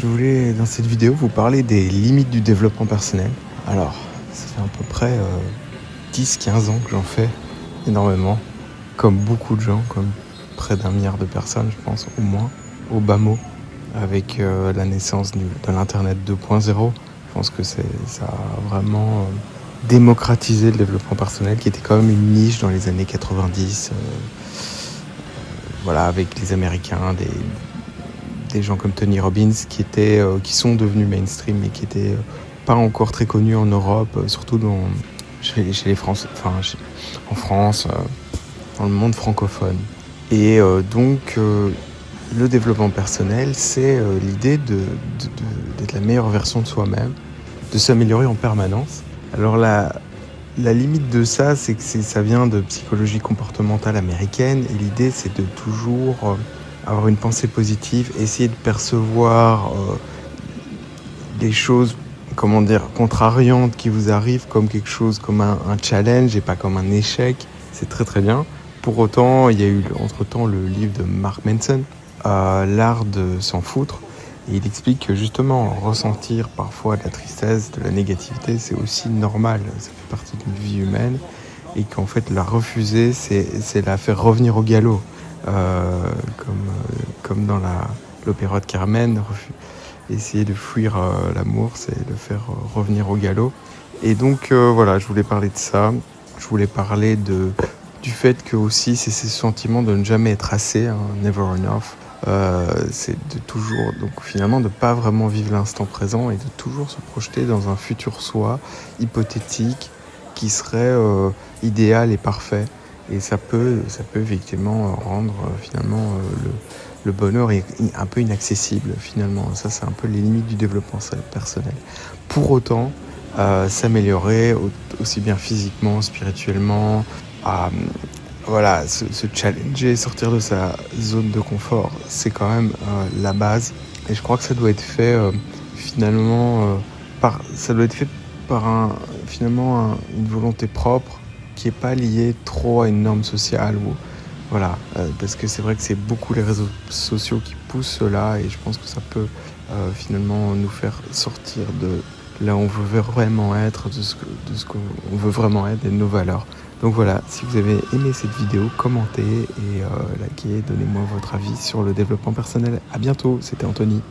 Je voulais dans cette vidéo vous parler des limites du développement personnel. Alors, ça fait à peu près 10-15 ans que j'en fais énormément, comme beaucoup de gens, comme près d'1 milliard de personnes, je pense, au moins, au bas mot, avec la naissance de l'Internet 2.0. Je pense que ça a vraiment démocratisé le développement personnel, qui était quand même une niche dans les années 90, voilà, avec les Américains, des gens comme Tony Robbins qui sont devenus mainstream mais qui étaient pas encore très connus en Europe, surtout chez les Français, en France, dans le monde francophone. Et donc le développement personnel, c'est l'idée d'être la meilleure version de soi-même, de s'améliorer en permanence. Alors la limite de ça, c'est que ça vient de psychologie comportementale américaine, et l'idée, c'est de toujours avoir une pensée positive, essayer de percevoir des choses, contrariantes qui vous arrivent comme quelque chose, comme un challenge et pas comme un échec. C'est très très bien. Pour autant, il y a eu entre-temps le livre de Mark Manson, L'art de s'en foutre. Et il explique que justement, ressentir parfois de la tristesse, de la négativité, c'est aussi normal, ça fait partie d'une vie humaine, et qu'en fait la refuser, c'est la faire revenir au galop, comme dans l'opéra de Carmen. Essayer de fuir l'amour, c'est le faire revenir au galop. Et donc voilà, je voulais parler de ça, je voulais parler du fait que aussi c'est ce sentiment de ne jamais être assez, never enough. C'est de toujours, donc finalement, de pas vraiment vivre l'instant présent et de toujours se projeter dans un futur soi hypothétique qui serait idéal et parfait. Et ça peut effectivement rendre finalement le bonheur est un peu inaccessible finalement. Ça, c'est un peu les limites du développement personnel. Pour autant, s'améliorer aussi bien physiquement, spirituellement, voilà, se challenger, sortir de sa zone de confort, c'est quand même la base. Et je crois que ça doit être fait par une volonté propre qui n'est pas liée trop à une norme sociale. Voilà, parce que c'est vrai que c'est beaucoup les réseaux sociaux qui poussent cela, et je pense que ça peut finalement nous faire sortir de là où on veut vraiment être, de ce qu'on veut vraiment être et de nos valeurs. Donc voilà, si vous avez aimé cette vidéo, commentez et likez, donnez-moi votre avis sur le développement personnel. À bientôt, c'était Anthony.